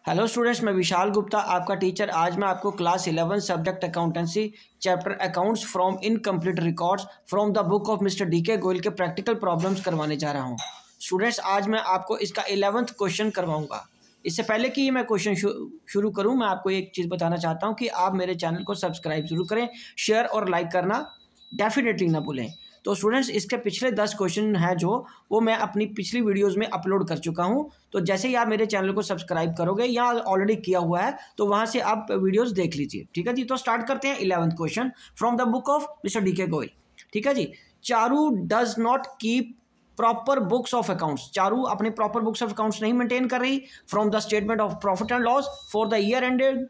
Hello students, मैं विशाल गुप्ता आपका teacher. आज मैं आपको class 11 subject accountancy chapter accounts from incomplete records from the book of mister D K Goyal के प्रैक्टिकल प्रॉब्लम्स करवाने जा रहा हूं। स्टूडेंट्स, आज मैं आपको इसका 11th क्वेश्चन करवाऊंगा। इससे पहले कि मैं क्वेश्चन शुरू करूं, मैं आपको एक चीज़ बताना चाहता हूं कि आप मेरे चैनल को सब्सक्राइब जरूर करें, शेयर और लाइक करना डेफिनेटली ना भूलें। तो स्टूडेंट्स, इसके पिछले 10 क्वेश्चन हैं जो वो मैं अपनी पिछली वीडियोस में अपलोड कर चुका हूं। तो जैसे ही आप मेरे चैनल को सब्सक्राइब करोगे या ऑलरेडी किया हुआ है तो वहां से आप वीडियोस देख लीजिए। ठीक है जी। तो स्टार्ट करते हैं 11th question from the book of mister D K Goyal. ठीक है जी। Charu does not keep proper books of accounts. Charu अपने प्रॉपर बुक्स ऑफ अकाउंट्स नहीं मेंटेन कर रही from the statement of profit and loss for the year ended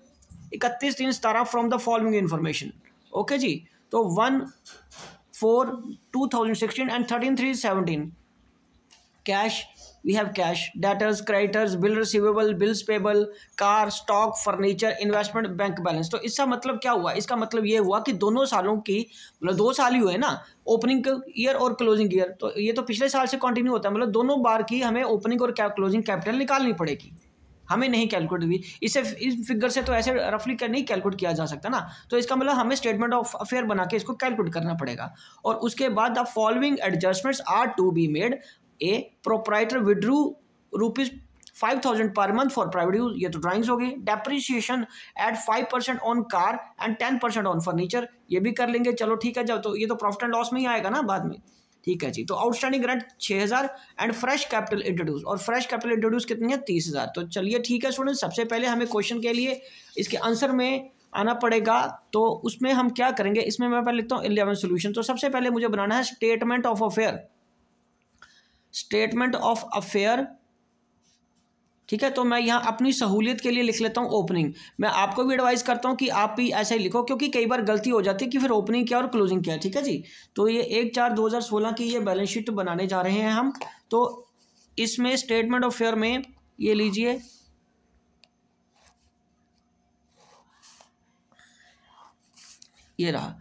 31/3 from the following information. Okay जी। तो 1/4/2016 and 13/3/17 cash, we have cash, debtors, creditors, bill receivable, bills payable, car, stock, furniture, investment, bank balance. तो इसका मतलब क्या हुआ? इसका मतलब ये हुआ कि दोनों सालों की, मतलब 2 साल ही हुए ना, ओपनिंग ईयर और क्लोजिंग ईयर। तो ये तो पिछले साल से कंटिन्यू होता है, मतलब दोनों बार की हमें ओपनिंग और क्लोजिंग कैपिटल निकालनी पड़ेगी। हमें नहीं कैलकुलेट हुई इसे, इस फिगर से तो ऐसे रफली नहीं कैलकुलेट किया जा सकता ना। तो इसका मतलब हमें स्टेटमेंट ऑफ अफेयर बना के इसको कैलकुलेट करना पड़ेगा। और उसके बाद the following adjustments are to be made. A proprietor withdrew ₹5,000 per month for private use, ये तो ड्राइंग्स हो गई। Depreciation eight 5% on car and 10% on furniture, ये भी कर लेंगे। चलो ठीक है। जब तो ये तो प्रॉफिट एंड लॉस में ही आएगा ना बाद में। ठीक है जी। तो outstanding rent 6,000 and fresh capital introduce, और फ्रेश कैपिटल इंट्रोड्यूस कितनी है? 30,000। तो चलिए ठीक है स्टूडेंट, सबसे पहले हमें क्वेश्चन के लिए इसके आंसर में आना पड़ेगा। तो उसमें हम क्या करेंगे, इसमें मैं पहले लिखता हूँ 11 सोल्यूशन। तो सबसे पहले मुझे बनाना है statement of affair. Statement of affair, ठीक है। तो मैं यहाँ अपनी सहूलियत के लिए लिख लेता हूँ ओपनिंग। मैं आपको भी एडवाइस करता हूँ कि आप भी ऐसा ही लिखो, क्योंकि कई बार गलती हो जाती है कि फिर ओपनिंग क्या और क्लोजिंग क्या है। ठीक है जी। तो ये 1/4/2016 की ये बैलेंस शीट बनाने जा रहे हैं हम। तो इसमें स्टेटमेंट ऑफ अफेयर में ये लीजिए, ये रहा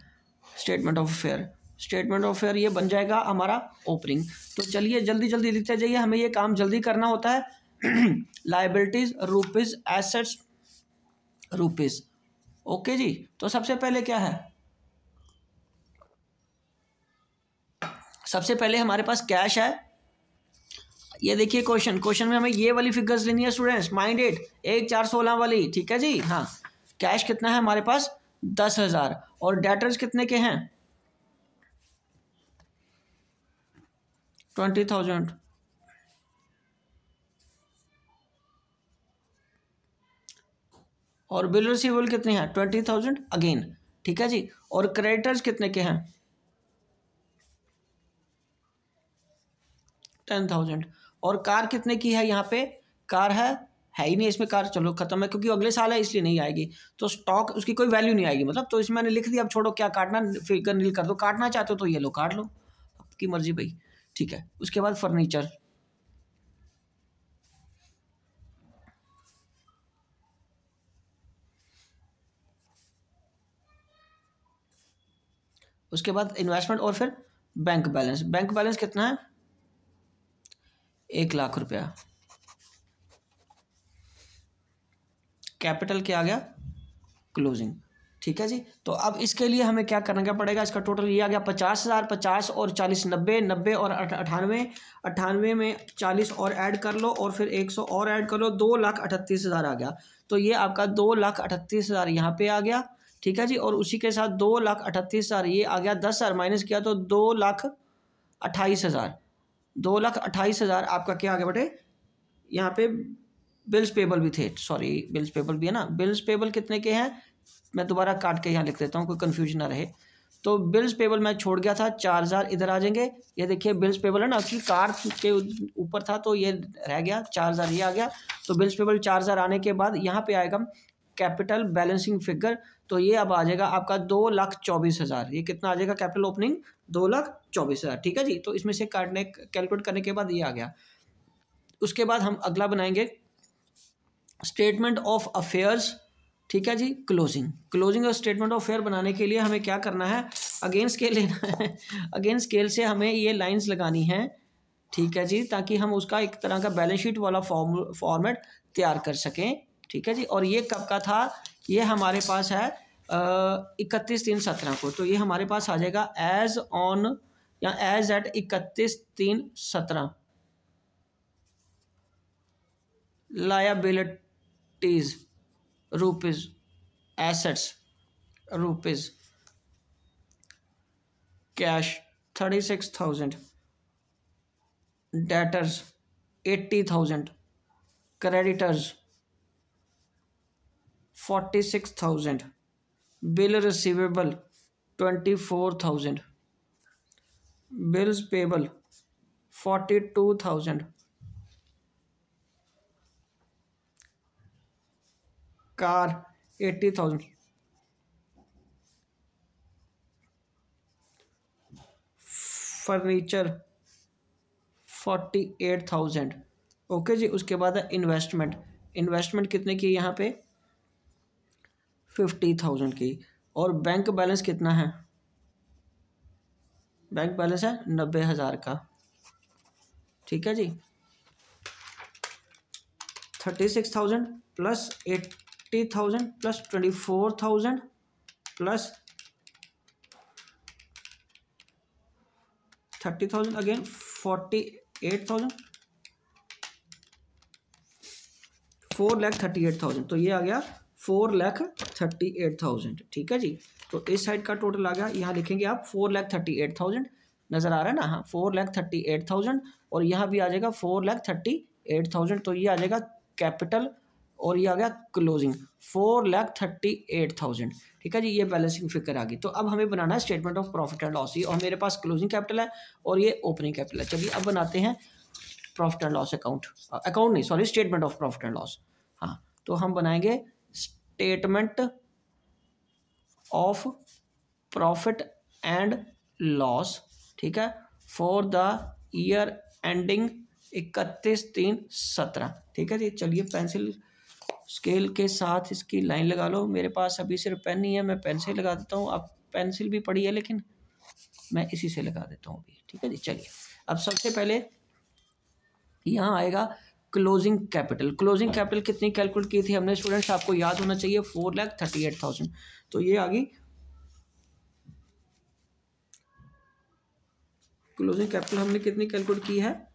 statement of affair. Statement of affair ये बन जाएगा हमारा ओपनिंग। तो चलिए जल्दी जल्दी लिखते जाइए, हमें ये काम जल्दी करना होता है। Liabilities rupees, assets rupees. Okay जी। तो सबसे पहले क्या है, सबसे पहले हमारे पास कैश है। ये देखिए क्वेश्चन में हमें ये वाली फिगर्स लेनी है स्टूडेंट्स, माइंड इट, 1/4/16 वाली। ठीक है जी। हाँ, कैश कितना है हमारे पास? 10,000। और डेटर्स कितने के हैं? 20,000। और बिल रिसीवेबल कितने हैं? 20,000 अगेन। ठीक है जी। और क्रेडिटर्स कितने के हैं? 10,000। और कार कितने की है? यहाँ पे कार है ही नहीं इसमें कार, चलो खत्म है, क्योंकि अगले साल है इसलिए नहीं आएगी। तो स्टॉक, उसकी कोई वैल्यू नहीं आएगी, मतलब। तो इसमें मैंने लिख दिया। अब छोड़ो, क्या काटना, फिगर नील कर दो। काटना चाहते हो तो ये लो, काट लो, आपकी मर्जी भाई। ठीक है। उसके बाद फर्नीचर, उसके बाद इन्वेस्टमेंट, और फिर बैंक बैलेंस। बैंक बैलेंस कितना है? 1,00,000 रुपया। कैपिटल क्या आ गया? क्लोजिंग। ठीक है जी। तो अब इसके लिए हमें क्या करना पड़ेगा, इसका टोटल ये आ गया 50,000। 50 और 40 90, 90 और 98, 98 में 40 और ऐड कर लो, और फिर 100 और ऐड कर लो, 2,38,000 आ गया। तो ये आपका 2,38,000 यहाँ पे आ गया। ठीक है जी। और उसी के साथ 2,38,000 ये आ गया, 10,000 माइनस किया तो 2,28,000। 2,28,000 आपका क्या आ गया बेटे? यहाँ पे बिल्स पेबल भी थे, सॉरी बिल्स पेबल भी है ना। बिल्स पेबल कितने के हैं? मैं दोबारा काट के यहाँ लिख देता हूँ, कोई कन्फ्यूजन ना रहे। तो बिल्स पेबल मैं छोड़ गया था, 4,000 इधर आ जाएंगे। ये देखिए बिल्स पेबल है ना, एक्चुअली कार के ऊपर था तो ये रह गया, 4,000 ये आ गया। तो बिल्स पेबल 4,000 आने के बाद यहाँ पे आएगा कैपिटल बैलेंसिंग फिगर। तो ये अब आ जाएगा आपका 2,24,000। ये कितना आ जाएगा कैपिटल ओपनिंग? 2,24,000। ठीक है जी। तो इसमें से काटने कैलकुलेट करने के बाद ये आ गया। उसके बाद हम अगला बनाएंगे स्टेटमेंट ऑफ अफेयर्स। ठीक है जी। क्लोजिंग और स्टेटमेंट ऑफ अफेयर बनाने के लिए हमें क्या करना है? अगेन स्केल लेना है। अगेन स्केल से हमें ये लाइंस लगानी है। ठीक है जी, ताकि हम उसका एक तरह का बैलेंस शीट वाला फॉर्मेट तैयार कर सकें। ठीक है जी। और ये कब का था, ये हमारे पास है 31/3/17 को, तो ये हमारे पास आ जाएगा एज ऑन या as at 31/3/17 liabilities rupees assets rupees cash 36,000 debtors 80,000 creditors 46,000 bill receivable 24,000 bills payable 42,000 car 80,000 furniture 48,000। Okay जी। उसके बाद है इन्वेस्टमेंट, इन्वेस्टमेंट कितने की यहाँ पे 50,000 की। और बैंक बैलेंस कितना है, बैंक बैलेंस है 90,000 का, ठीक है जी। 36,000 प्लस 80,000 प्लस 24,000 प्लस 30,000 अगेन 48,000 4,38,000, तो ये आ गया 4,38,000, ठीक है जी। तो इस साइड का टोटल आ गया, यहाँ लिखेंगे आप 4,38,000, नज़र आ रहा है ना, हाँ 4,38,000, और यहाँ भी आ जाएगा 4,38,000, तो ये आ जाएगा कैपिटल, और ये आ गया क्लोजिंग 4,38,000, ठीक है जी। ये बैलेंसिंग फिगर आ गई। तो अब हमें बनाना है statement of profit and loss, और मेरे पास क्लोजिंग कैपिटल है और ये ओपनिंग कैपिटल है। चलिए अब बनाते हैं प्रॉफिट एंड लॉस अकाउंट नहीं sorry statement of profit and loss. हाँ, तो हम बनाएंगे statement of profit and loss, ठीक है, फॉर द ईयर एंडिंग 31/3/17, ठीक है जी। चलिए पेंसिल स्केल के साथ इसकी लाइन लगा लो। मेरे पास अभी सिर्फ पेन नहीं है, मैं पेन से लगा देता हूँ। अब पेंसिल भी पड़ी है लेकिन मैं इसी से लगा देता हूँ अभी, ठीक है जी। चलिए अब सबसे पहले यहाँ आएगा क्लोजिंग कैपिटल। क्लोजिंग कैपिटल कितनी कैलकुलेट की थी हमने स्टूडेंट्स, आपको याद होना चाहिए 4,38,000। तो ये आ गई क्लोजिंग कैपिटल, हमने कितनी कैलकुलेट की है,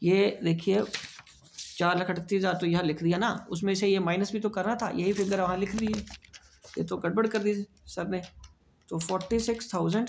ये देखिए 4,38,000 तो यहाँ लिख दिया ना, उसमें से ये माइनस भी तो करना था, यही फिगर वहाँ लिख दी है, ये तो गड़बड़ कर दी सर ने। तो 46,000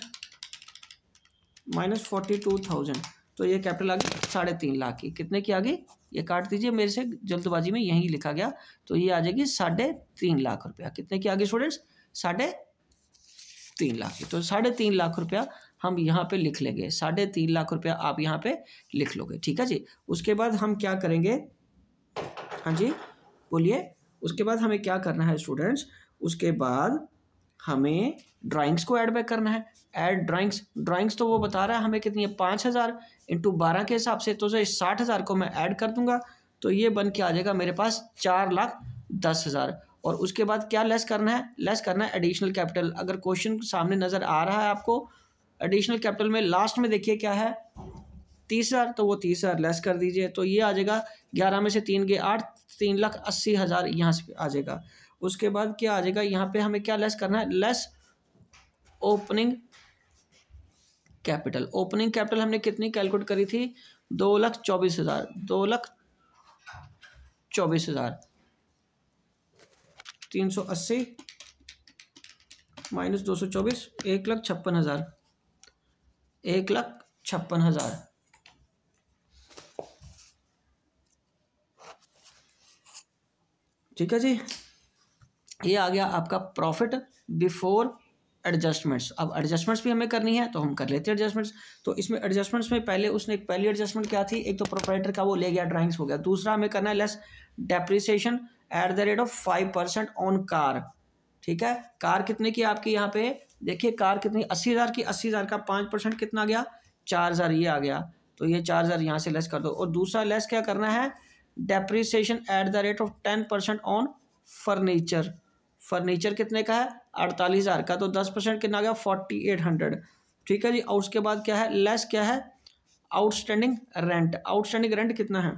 माइनस 42,000, तो ये कैपिटल आ गई 3.5 लाख की। कितने की आ गई, ये काट दीजिए मेरे से, जल्दबाजी में यहीं लिखा गया, तो ये आ जाएगी 3.5 लाख रुपया। कितने की आ गई स्टूडेंट्स, 3.5 लाख की। तो 3.5 लाख रुपया हम यहाँ पे लिख लेंगे, 3.5 लाख रुपया आप यहाँ पे लिख लोगे, ठीक है जी। उसके बाद हम क्या करेंगे, हाँ जी बोलिए, उसके बाद हमें क्या करना है स्टूडेंट्स, उसके बाद हमें ड्राइंग्स को ऐड बैक करना है। ऐड ड्राइंग्स तो वो बता रहा है हमें कितनी है, 5,000 इंटू 12 के हिसाब से, तो 60,000 को मैं ऐड कर दूंगा, तो ये बन के आ जाएगा मेरे पास 4,10,000। और उसके बाद क्या लेस करना है, लेस करना है एडिशनल कैपिटल। अगर क्वेश्चन सामने नज़र आ रहा है आपको, एडिशनल कैपिटल में लास्ट में देखिए क्या है 30,000, तो वो 30,000 लेस कर दीजिए, तो ये आ जाएगा 11 में से 3 गए 8, 3,80,000 यहाँ से आ जाएगा। उसके बाद क्या आ जाएगा, यहाँ पे हमें क्या लेस करना है, less opening capital. Opening capital हमने कितनी कैलकुलेट करी थी, 2,24,000, 2,24,000, 380 माइनस 224, 1,56,000, 1,56,000, ठीक है जी। ये आ गया आपका प्रॉफिट बिफोर एडजस्टमेंट्स। अब एडजस्टमेंट्स भी हमें करनी है तो हम कर लेते हैं एडजस्टमेंट्स। तो इसमें एडजस्टमेंट्स में पहले उसने एक पहली एडजस्टमेंट क्या थी, एक तो प्रोप्राइटर का वो ले गया ड्राइंग्स हो गया, दूसरा हमें करना है less depreciation at the rate of 5% on car, ठीक है। कार कितने की आपकी यहाँ पे देखिए, कार कितनी 80,000 की, 80,000 का 5% कितना गया 4,000, ये आ गया, तो ये 4,000 यहाँ से लेस कर दो। और दूसरा लेस क्या करना है, depreciation at the rate of 10% on furniture. Furniture कितने का है 48,000 का, तो 10% कितना गया 4,800, ठीक है जी। और उसके बाद क्या है, लेस क्या है, आउटस्टैंडिंग रेंट। आउटस्टैंडिंग रेंट कितना है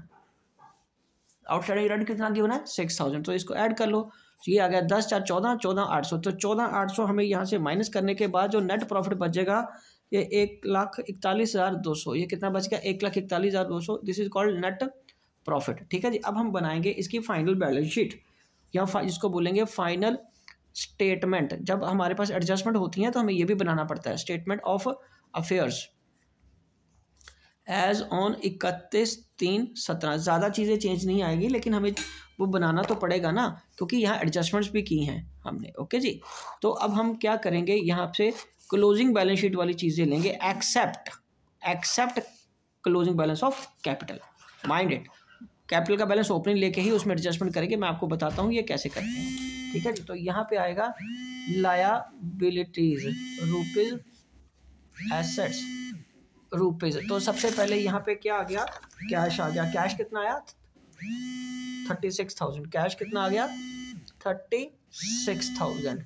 आउटस्टैंडिंग रेंट कितना गिवन है 6000, तो इसको ऐड कर लो। तो ये आ गया 10 4 14 14,800, तो 14,800 हमें यहाँ से माइनस करने के बाद जो नेट प्रॉफिट बचेगा ये 1,41,200, ये कितना बच गया 1,41,200, this is called net profit. ठीक है जी, अब हम बनाएंगे इसकी फाइनल बैलेंस शीट या इसको बोलेंगे फाइनल स्टेटमेंट। जब हमारे पास एडजस्टमेंट होती हैं तो हमें ये भी बनाना पड़ता है, statement of affairs as on 31/3/17। ज़्यादा चीज़ें चेंज नहीं आएगी लेकिन हमें वो बनाना तो पड़ेगा ना, क्योंकि यहाँ एडजस्टमेंट्स भी की हैं हमने। ओके जी, तो अब हम क्या करेंगे, यहाँ से क्लोजिंग बैलेंस शीट वाली चीज़ें लेंगे, except closing balance of capital. Mind it, capital का बैलेंस ओपनिंग लेके ही उसमें एडजस्टमेंट करेंगे। मैं आपको बताता हूँ ये कैसे करते हैं। ठीक है जी, तो यहाँ पे आएगा लायबिलिटीज रुपीज, एसेट्स रुपीज। तो सबसे पहले यहाँ पे क्या आ गया, कैश आ गया। कैश कितना आया 36,000। कैश कितना आ गया 36,000।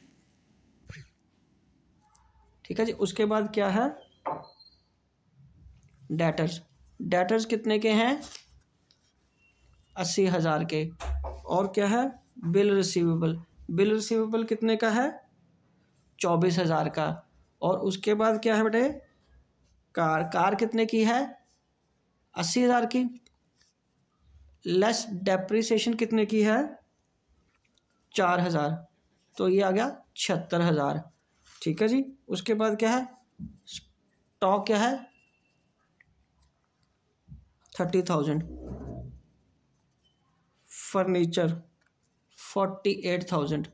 ठीक है जी, उसके बाद क्या है डेटर्स। डेटर्स कितने के हैं 80,000 के। और क्या है बिल रिसीवेबल। बिल रिसीवेबल कितने का है 24,000 का। और उसके बाद क्या है बेटे कार कितने की है 80,000 की। लेस डेप्रिसिएशन कितने की है 4,000, तो ये आ गया 76,000। ठीक है जी, उसके बाद क्या है स्टॉक क्या है 30,000। Furniture 48,000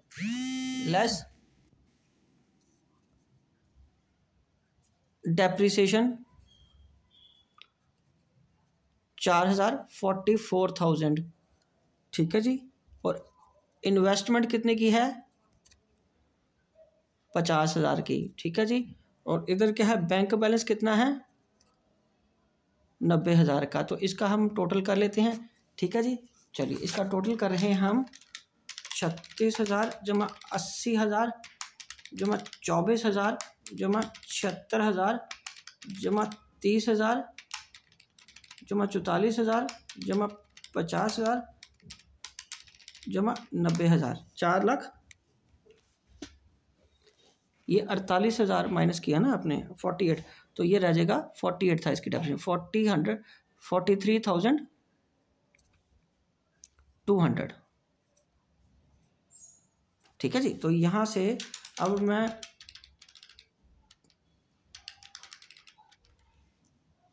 less depreciation 4,000 44,000। ठीक है जी, और इन्वेस्टमेंट कितने की है 50,000 की। ठीक है जी, और इधर क्या है बैंक बैलेंस कितना है 90,000 का। तो इसका हम टोटल कर लेते हैं। ठीक है जी, चलिए इसका टोटल कर रहे हैं हम 36,000 जमा 80,000 जमा 24,000 जमा 76,000 जमा 30,000 जमा 44,000 जमा 50,000 जमा 90,000, 4 लाख। ये 48,000 माइनस किया ना आपने 48, तो ये रह जाएगा 48 था इसकी डेफिनेशन 43,200। ठीक है जी, तो यहाँ से अब मैं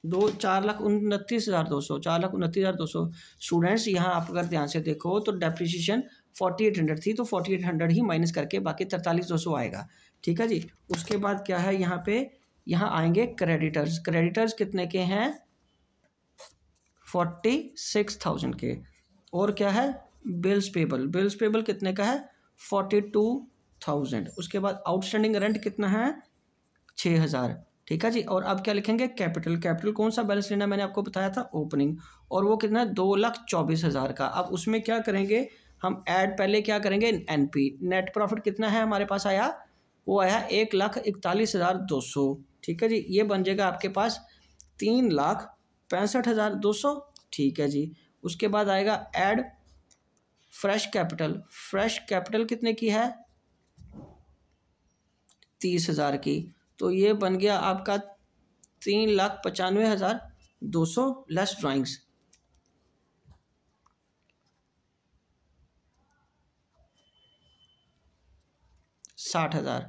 4,29,200 4,29,200 स्टूडेंट्स। यहाँ आप अगर ध्यान से देखो तो डेप्रिसिएशन 4,800 थी, तो 4,800 ही माइनस करके बाकी 43,200 आएगा। ठीक है जी, उसके बाद क्या है यहाँ पे यहाँ आएंगे क्रेडिटर्स। क्रेडिटर्स कितने के हैं 46,000 के। और क्या है बिल्स पेबल। बिल्स पेबल कितने का है 42,000। उसके बाद आउटस्टैंडिंग रेंट कितना है 6,000। ठीक है जी, और अब क्या लिखेंगे कैपिटल। कैपिटल कौन सा बैलेंस लेना मैंने आपको बताया था ओपनिंग, और वो कितना है 2,24,000 का। अब उसमें क्या करेंगे हम ऐड, पहले क्या करेंगे एनपी। नेट प्रॉफिट कितना है हमारे पास आया, वो आया 1,41,200। ठीक है जी, ये बन जाएगा आपके पास 3,65,200। ठीक है जी, उसके बाद आएगा add fresh capital. Fresh capital कितने की है 30,000 की, तो ये बन गया आपका 3,95,200 लेस ड्राइंग्स 60,000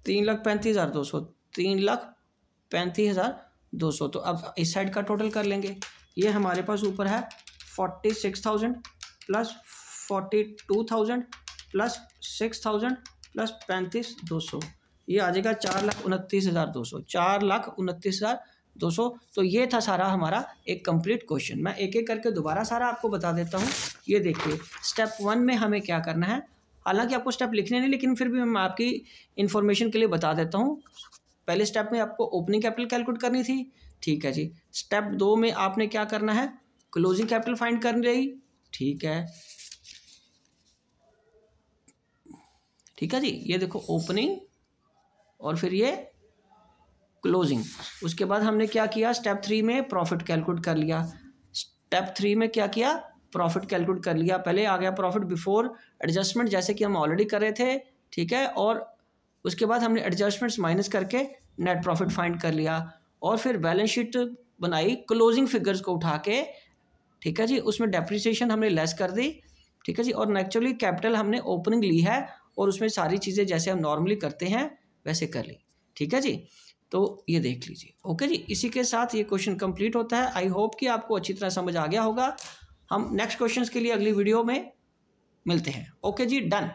3,35,200 3,35,200। तो अब इस साइड का टोटल कर लेंगे। ये हमारे पास ऊपर है 46,000 प्लस 42,000 प्लस 6,000 प्लस 35,200, ये आ जाएगा 4,29,200 4,29,200। तो ये था सारा हमारा एक कंप्लीट क्वेश्चन। मैं एक एक करके दोबारा सारा आपको बता देता हूँ। ये देखिए स्टेप 1 में हमें क्या करना है, हालांकि आपको स्टेप लिखने नहीं, लेकिन फिर भी मैं आपकी इन्फॉर्मेशन के लिए बता देता हूँ। पहले स्टेप में आपको ओपनिंग कैपिटल कैलकुलेट करनी थी। ठीक है जी, स्टेप 2 में आपने क्या करना है क्लोजिंग कैपिटल फाइंड करनी रही। ठीक है, ठीक है जी, ये देखो ओपनिंग और फिर ये क्लोजिंग। उसके बाद हमने क्या किया स्टेप 3 में प्रॉफिट कैलकुलेट कर लिया। स्टेप 3 में क्या किया, प्रॉफिट कैलकुलेट कर लिया। पहले आ गया प्रॉफिट बिफोर एडजस्टमेंट, जैसे कि हम ऑलरेडी कर रहे थे, ठीक है। और उसके बाद हमने एडजस्टमेंट्स माइनस करके नेट प्रॉफिट फाइंड कर लिया, और फिर बैलेंस शीट बनाई क्लोजिंग फिगर्स को उठा के, ठीक है जी। उसमें डेप्रिसिएशन हमने लेस कर दी, ठीक है जी। और नेचुरली कैपिटल हमने ओपनिंग ली है और उसमें सारी चीज़ें जैसे हम नॉर्मली करते हैं वैसे कर ली, ठीक है जी। तो ये देख लीजिए, ओके जी। इसी के साथ ये क्वेश्चन कंप्लीट होता है। आई होप कि आपको अच्छी तरह समझ आ गया होगा। हम नेक्स्ट क्वेश्चंस के लिए अगली वीडियो में मिलते हैं। ओके जी, डन।